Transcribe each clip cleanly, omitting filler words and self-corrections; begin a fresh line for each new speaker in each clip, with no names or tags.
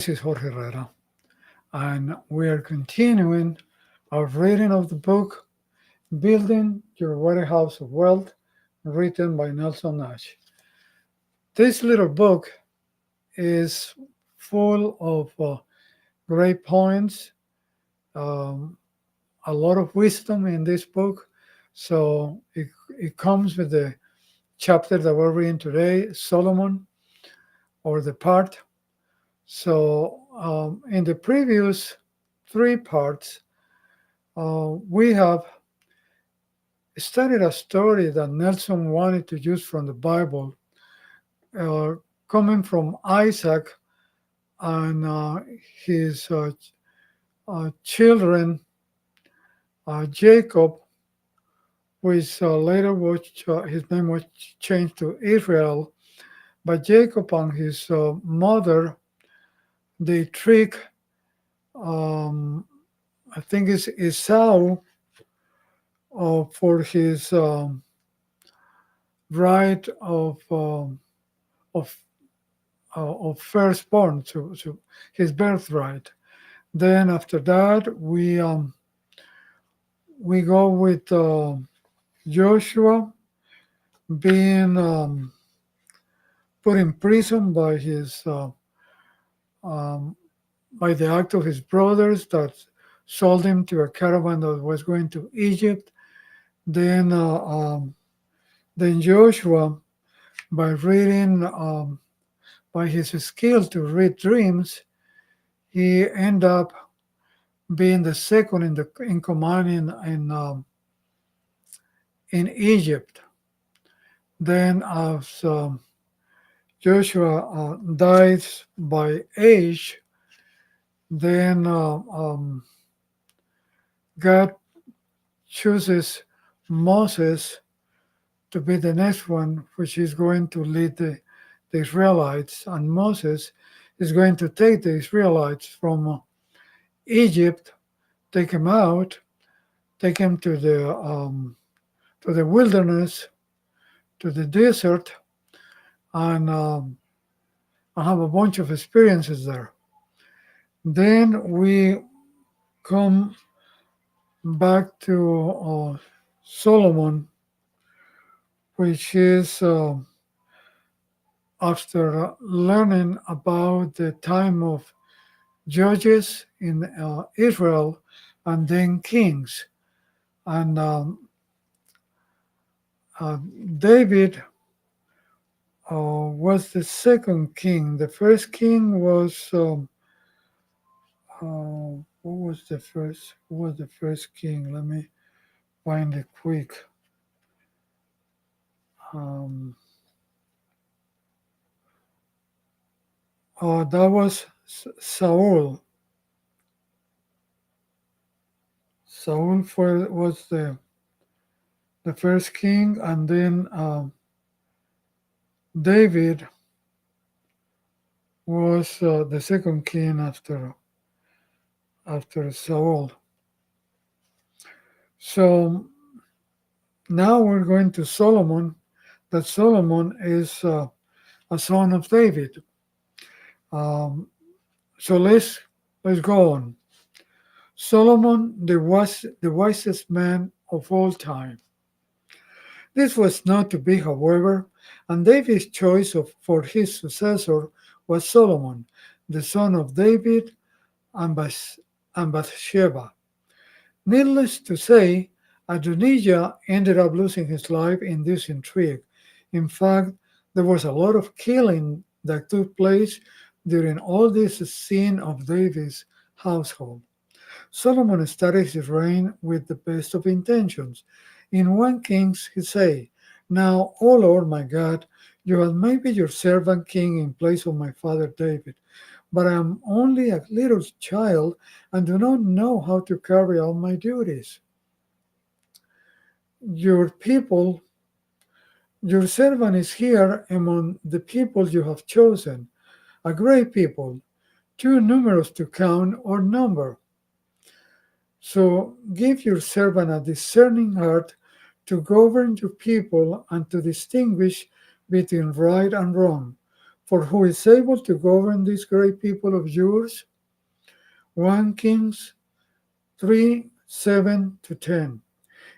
This is Jorge Herrera, and we are continuing our reading of the book Building Your Warehouse of Wealth, written by Nelson Nash. This little book is full of great points, um, a lot of wisdom in this book. So it comes with the chapter that we're reading today, Solomon, or the part. So in the previous three parts, we have studied a story that Nelson wanted to use from the Bible, uh, coming from Isaac and his children, Jacob, which later was his name was changed to Israel. But Jacob and his mother, they trick, um, I think it's Esau, for his right of of firstborn, to his birthright. Then after that, we go with Joshua being put in prison by his um, by the act of his brothers that sold him to a caravan that was going to Egypt. Then then Joshua, by reading by his skill to read dreams, he ended up being the second in command in Egypt. Then, as Joshua dies by age, then God chooses Moses to be the next one, which is going to lead the Israelites. And Moses is going to take the Israelites from Egypt, take them out, take them to the wilderness, to the desert, and I have a bunch of experiences there. Then we come back to Solomon, which is after learning about the time of judges in Israel and then kings. And uh, David was the second king. The first king was what was the first? Who was the first king? Let me find it quick. Um, that was Saul. Saul was the first king, and then David was the second king after Saul. So now we're going to Solomon. That Solomon is a son of David. Um, so let's go on. Solomon, the wisest man of all time. This was not to be, however, and David's choice for his successor was Solomon, the son of David and Bathsheba. Needless to say, Adonijah ended up losing his life in this intrigue. In fact, there was a lot of killing that took place during all this scene of David's household. Solomon started his reign with the best of intentions. In 1 Kings he said, "Now, O Lord my God, you have made me your servant king in place of my father David, but I am only a little child and do not know how to carry out my duties. Your people, your servant is here among the people you have chosen, a great people, too numerous to count or number. So give your servant a discerning heart to govern your people and to distinguish between right and wrong. For who is able to govern this great people of yours? 1 Kings 3 7 to 10.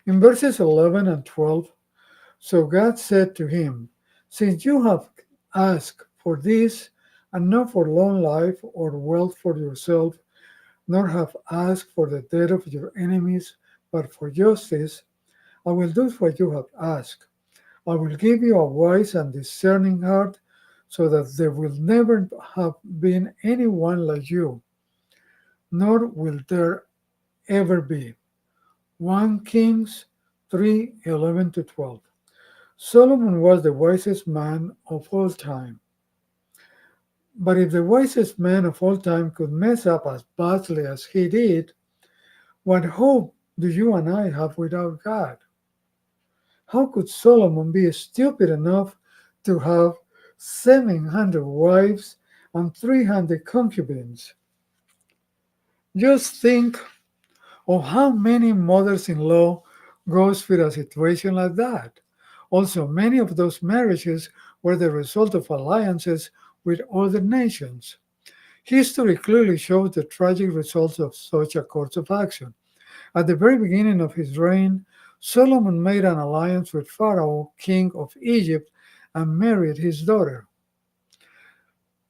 In verses 11 and 12, so God said to him, since you have asked for this, and not for long life or wealth for yourself, nor have asked for the death of your enemies, but for justice, I will do what you have asked. I will give you a wise and discerning heart, so that there will never have been anyone like you, nor will there ever be. 1 Kings 3:11 to 12. Solomon was the wisest man of all time. But if the wisest man of all time could mess up as badly as he did, what hope do you and I have without God? How could Solomon be stupid enough to have 700 wives and 300 concubines? Just think of how many mothers in law goes through a situation like that. Also, many of those marriages were the result of alliances with other nations. History clearly shows the tragic results of such a course of action. At the very beginning of his reign, Solomon made an alliance with Pharaoh, king of Egypt, and married his daughter.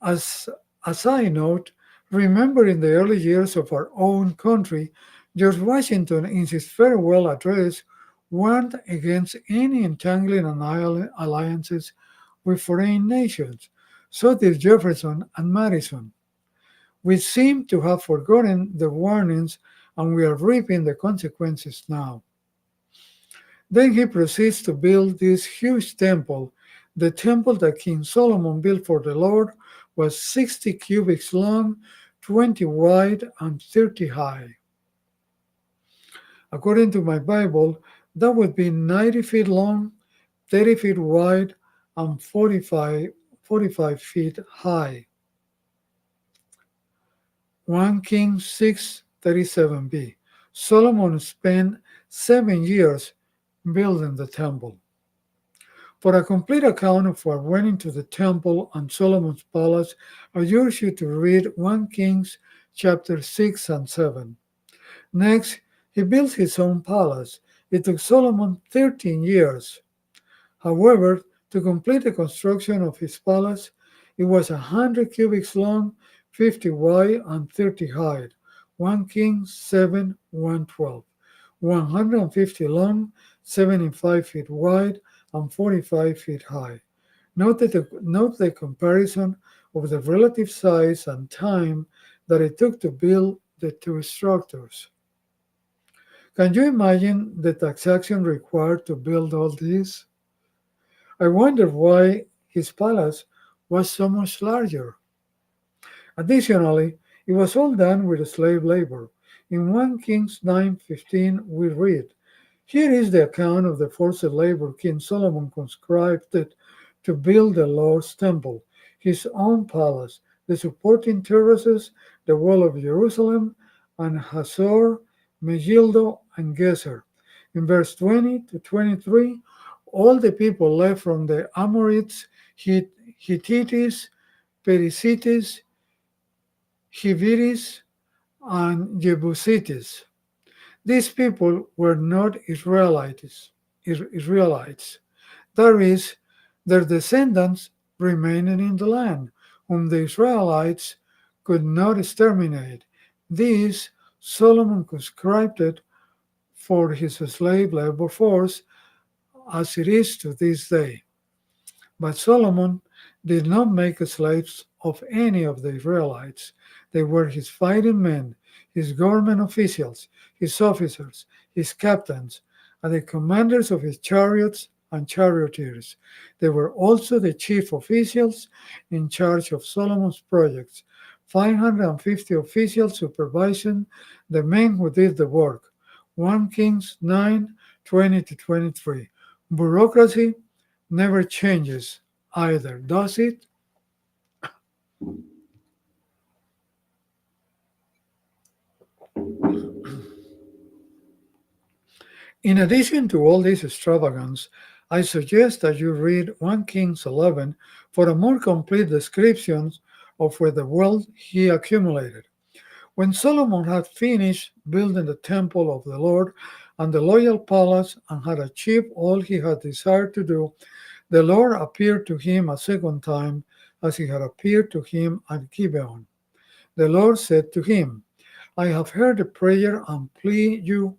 As a side note, remember in the early years of our own country, George Washington, in his farewell address, warned against any entangling alliances with foreign nations. So did Jefferson and Madison. We seem to have forgotten the warnings, and we are reaping the consequences now. Then he proceeds to build this huge temple. The temple that King Solomon built for the Lord was 60 cubits long, 20 wide, and 30 high. According to my Bible, that would be 90 feet long, 30 feet wide, and 45 feet high. 1 Kings 6:37b. Solomon spent 7 years building the temple. For a complete account of what went into the temple and Solomon's palace, I urge you to read 1 Kings chapter 6 and 7. Next, he built his own palace. It took Solomon 13 years. However, to complete the construction of his palace, it was 100 cubits long, 50 wide, and 30 high. 1 Kings 7 112. 150 long, 75 feet wide, and 45 feet high. Note the comparison of the relative size and time that it took to build the two structures. Can you imagine the taxation required to build all this? I wonder why his palace was so much larger. Additionally, it was all done with slave labor. In 1 Kings 9:15 we read, here is the account of the forced labor King Solomon conscribed to build the Lord's temple, his own palace, the supporting terraces, the wall of Jerusalem, and Hazor, Megiddo, and Gezer. In verse 20 to 23, all the people left from the Amorites, Hittites, Perizzites, Hivites, and Jebusites. These people were not Israelites. That is, their descendants remaining in the land, whom the Israelites could not exterminate. These Solomon conscribed for his slave labor force, as it is to this day. But Solomon did not make slaves of any of the Israelites. They were his fighting men, his government officials, his officers, his captains, and the commanders of his chariots and charioteers. They were also the chief officials in charge of Solomon's projects. 550 officials supervising the men who did the work. 1 Kings 9:20 to 23. Bureaucracy never changes either, does it? In addition to all this extravagance, I suggest that you read 1 Kings 11 for a more complete description of where the wealth he accumulated. When Solomon had finished building the temple of the Lord and the royal palace and had achieved all he had desired to do, the Lord appeared to him a second time as he had appeared to him at Gibeon. The Lord said to him, I have heard the prayer and plead you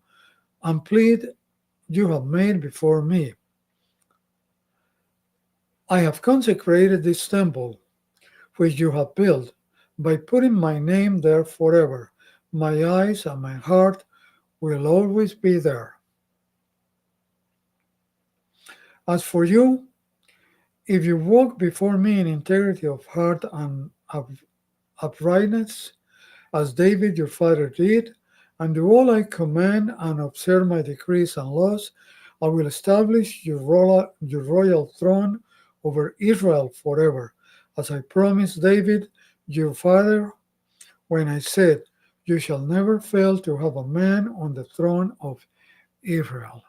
have made before me. I have consecrated this temple which you have built by putting my name there forever. My eyes and my heart will always be there. As for you, if you walk before me in integrity of heart and uprightness, as David your father did, and do all I command and observe my decrees and laws, I will establish your royal throne over Israel forever, as I promised David your father when I said, you shall never fail to have a man on the throne of Israel.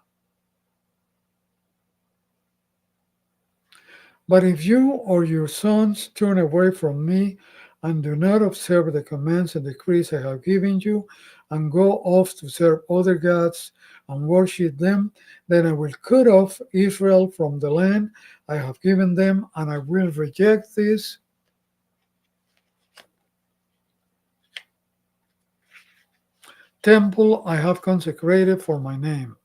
But if you or your sons turn away from me and do not observe the commands and decrees I have given you, and go off to serve other gods and worship them, then I will cut off Israel from the land I have given them, and I will reject this temple I have consecrated for my name.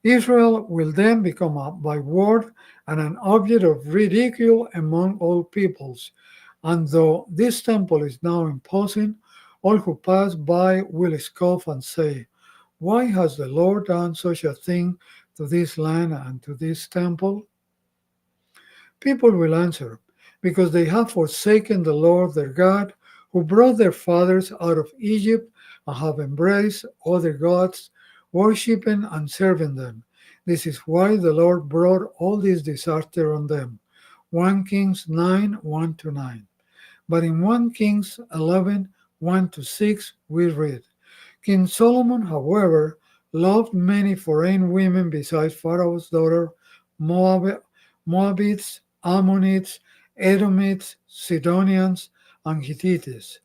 Israel will then become a byword and an object of ridicule among all peoples. And though this temple is now imposing, all who pass by will scoff and say, why has the Lord done such a thing to this land and to this temple? People will answer, because they have forsaken the Lord their God, who brought their fathers out of Egypt, and have embraced other gods, worshipping and serving them. This is why the Lord brought all this disaster on them. 1 Kings 9 1 to 9. But in 1 Kings 11 1 to 6, we read, King Solomon, however, loved many foreign women besides Pharaoh's daughter, Moab, Moabites, Ammonites, Edomites, Sidonians, and Hittites.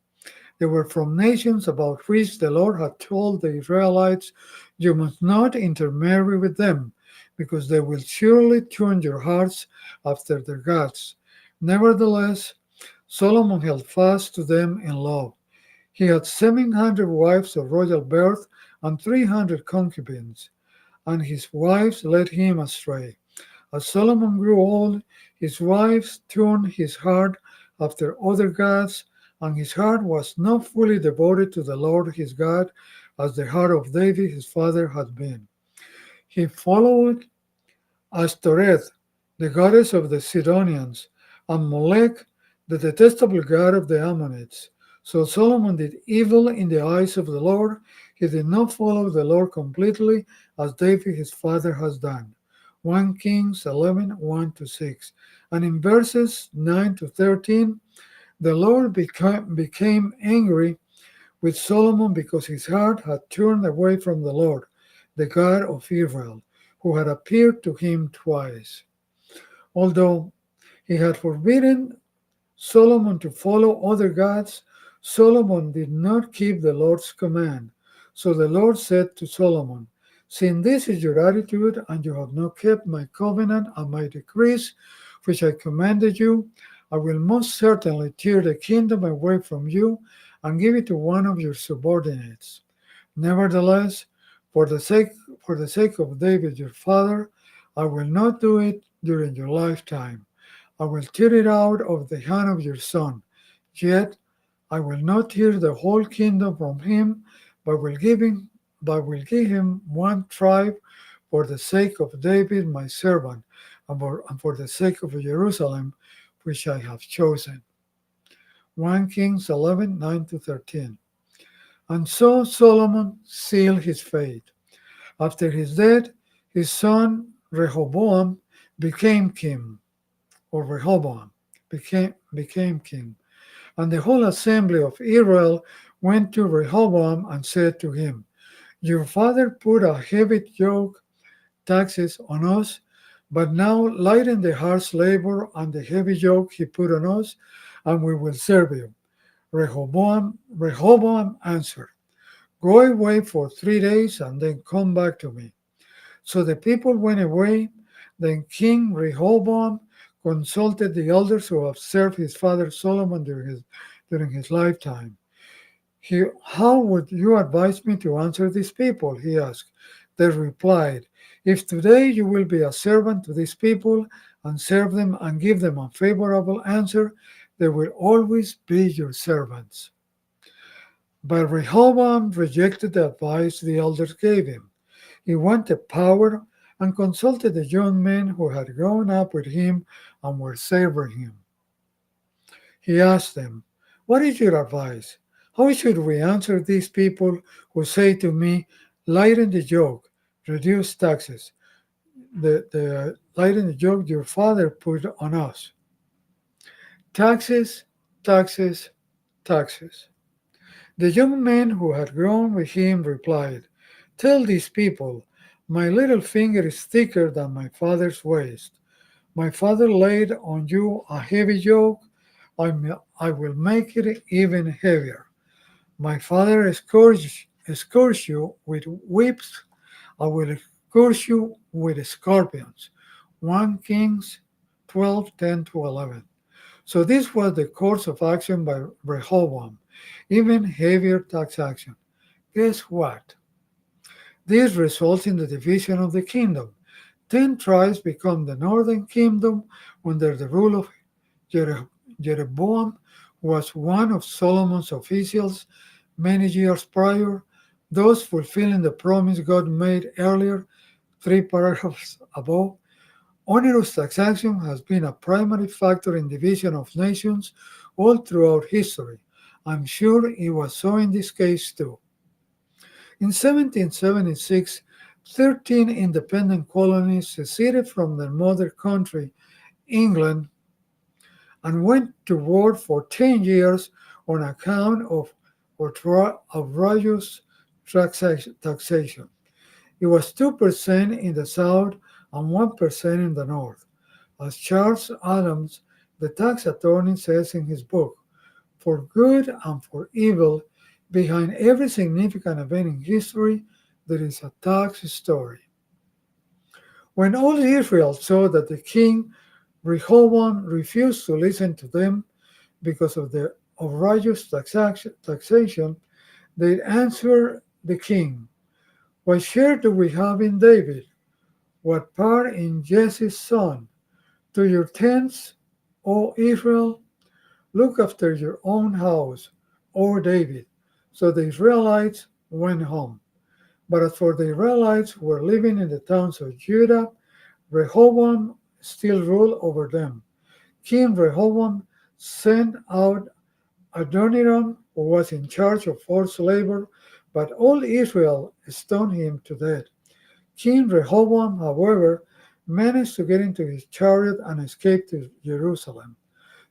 They were from nations about which the Lord had told the Israelites, you must not intermarry with them, because they will surely turn your hearts after their gods. Nevertheless, Solomon held fast to them in love. He had 700 wives of royal birth and 300 concubines, and his wives led him astray. As Solomon grew old, his wives turned his heart after other gods, and his heart was not fully devoted to the Lord his God as the heart of David his father had been. He followed Ashtoreth, the goddess of the Sidonians, and Molech, the detestable god of the Ammonites. So Solomon did evil in the eyes of the Lord. He did not follow the Lord completely as David his father has done. 1 Kings 11 1 to 6. And in verses 9 to 13, the Lord became angry with Solomon because his heart had turned away from the Lord, the God of Israel, who had appeared to him twice. Although he had forbidden Solomon to follow other gods, Solomon did not keep the Lord's command. So the Lord said to Solomon, since this is your attitude, and you have not kept my covenant and my decrees, which I commanded you, I will most certainly tear the kingdom away from you and give it to one of your subordinates. Nevertheless, for the sake for the sake of David your father, I will not do it during your lifetime. I will tear it out of the hand of your son. Yet I will not tear the whole kingdom from him, but will give him one tribe for the sake of David my servant, and for the sake of Jerusalem, which I have chosen. 1 Kings 11 9 to 13. And so Solomon sealed his fate. After his death, his son Rehoboam became king, or Rehoboam became king. And the whole assembly of Israel went to Rehoboam and said to him, your father put a heavy yoke taxes on us, But now lighten the harsh labor and the heavy yoke he put on us, and we will serve you. Rehoboam answered, Go away for 3 days and then come back to me. So the people went away. Then King Rehoboam consulted the elders who have served his father Solomon during his lifetime. How would you advise me to answer these people? He asked. They replied, If today you will be a servant to these people and serve them and give them a favorable answer, they will always be your servants. But Rehoboam rejected the advice the elders gave him. He wanted power and consulted the young men who had grown up with him and were serving him. He asked them, What is your advice? How should we answer these people who say to me, Lighten the yoke, reduce taxes, the lighten the yoke your father put on us? Taxes, taxes, taxes. The young men who had grown with him replied, Tell these people, my little finger is thicker than my father's waist. My father laid on you a heavy yoke. I will make it even heavier. My father scourged you with whips. I will scourge you with scorpions. 1 Kings 12:10-11. So this was the course of action by Rehoboam, even heavier tax action. Guess what? This results in the division of the kingdom. 10 tribes become the northern kingdom under the rule of Jeroboam, who was one of Solomon's officials many years prior, thus fulfilling the promise God made earlier, 3 paragraphs above. Onerous taxation has been a primary factor in division of nations all throughout history. I'm sure it was so in this case too. In 1776, 13 independent colonies seceded from their mother country, England, and went to war for 10 years on account of outrageous taxation. It was 2% in the South and 1% in the North. As Charles Adams, the tax attorney, says in his book, For good and for evil, behind every significant event in history, there is a tax story. When all Israel saw that the king Rehoboam refused to listen to them because of the outrageous taxation, they answered the king, What share do we have in David? What part in Jesse's son? To your tents, O Israel, look after your own house, O David. So the Israelites went home. But as for the Israelites who were living in the towns of Judah, Rehoboam still ruled over them. King Rehoboam sent out Adoniram, who was in charge of forced labor, but all Israel stoned him to death. King Rehoboam, however, managed to get into his chariot and escape to Jerusalem.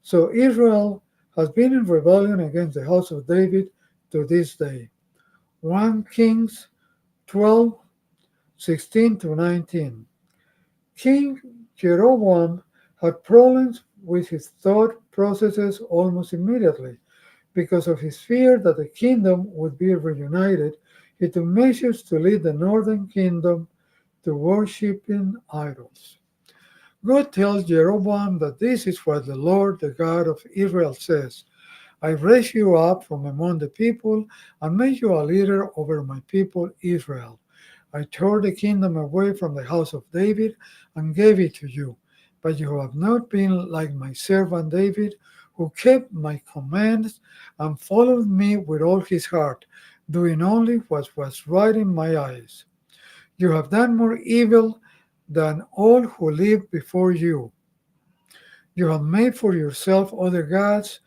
So Israel has been in rebellion against the house of David to this day. 1 Kings 12:16-19. King Jeroboam had problems with his thought processes almost immediately. Because of his fear that the kingdom would be reunited, he took measures to lead the northern kingdom to worshiping idols. God tells Jeroboam that this is what the Lord, the God of Israel, says. I raised you up from among the people and made you a leader over my people Israel. I tore the kingdom away from the house of David and gave it to you. But you have not been like my servant David, who kept my commands and followed me with all his heart, doing only what was right in my eyes. You have done more evil than all who lived before you. You have made for yourself other gods,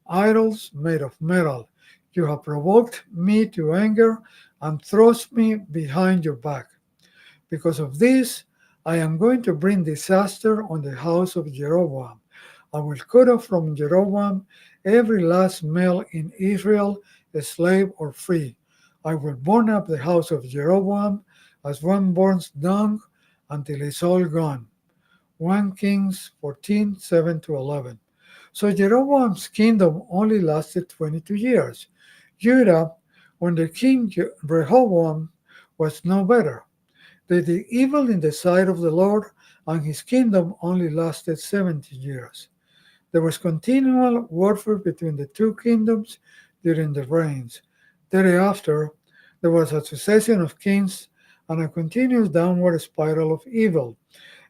idols made of metal. You have provoked me to anger and thrust me behind your back. Because of this, I am going to bring disaster on the house of Jeroboam. I will cut off from Jeroboam every last male in Israel, slave or free. I will burn up the house of Jeroboam as one burns dung until it's all gone. 1 Kings 14, 7 to 11. So Jeroboam's kingdom only lasted 22 years. Judah, under King Rehoboam, was no better. They did evil in the sight of the Lord, and his kingdom only lasted 70 years. There was continual warfare between the two kingdoms during the reigns. Thereafter, there was a succession of kings and a continuous downward spiral of evil.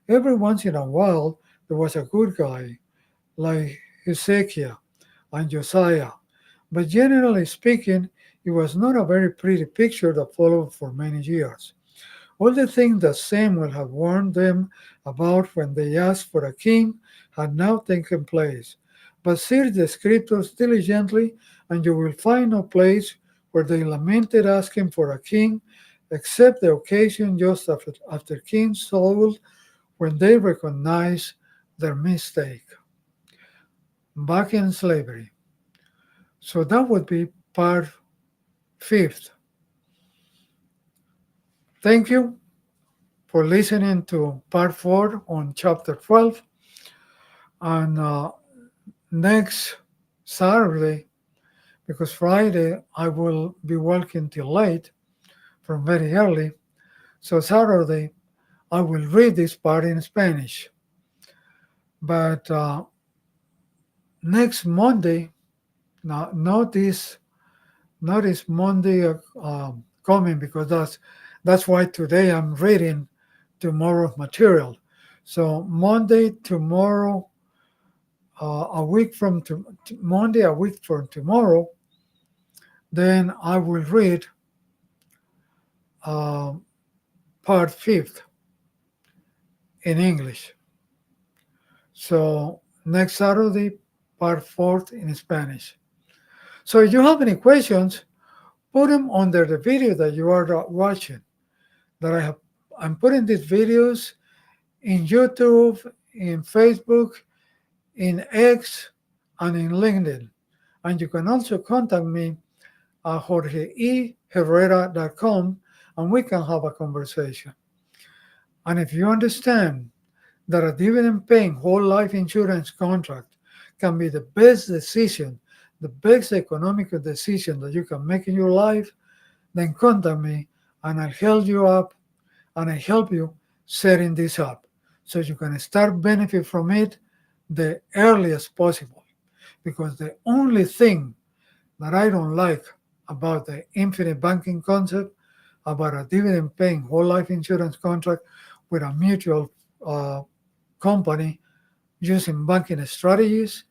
Every once in a while, there was a good guy, like Hezekiah and Josiah, but generally speaking, it was not a very pretty picture that followed for many years. All the things that Samuel had warned them about when they asked for a king had now taken place. But search the scriptures diligently, and you will find no place where they lamented asking for a king, except the occasion just after King Saul, when they recognized their mistake. Back in slavery. So that would be part fifth. Thank you for listening to part 4 on chapter 12. And next Saturday, because Friday I will be working till late from very early. So Saturday I will read this part in Spanish. But next Monday, now notice Monday coming, because that's why today I'm reading tomorrow's material. So Monday tomorrow, Monday a week from tomorrow, then I will read uh, part fifth in English. So next Saturday, part fourth in Spanish. So if you have any questions, put them under the video that you are watching. That I'm putting these videos in YouTube, in Facebook, in X, and in LinkedIn. And you can also contact me at jorgeeherrera.com, and we can have a conversation. And if you understand that a dividend paying whole life insurance contract can be the best decision, the best economical decision that you can make in your life, then contact me and I'll help you up, and I help you setting this up so you can start benefit from it the earliest possible. Because the only thing that I don't like about the infinite banking concept, about a dividend paying whole life insurance contract with a mutual company using banking strategies,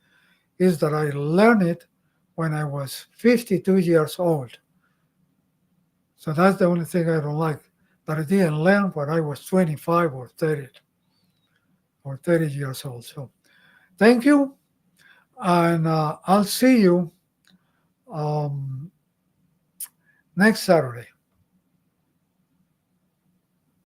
is that I learned it when I was 52 years old. So that's the only thing I don't like, that I didn't learn when I was 25 or 30 years old. So thank you, and I'll see you um, next Saturday.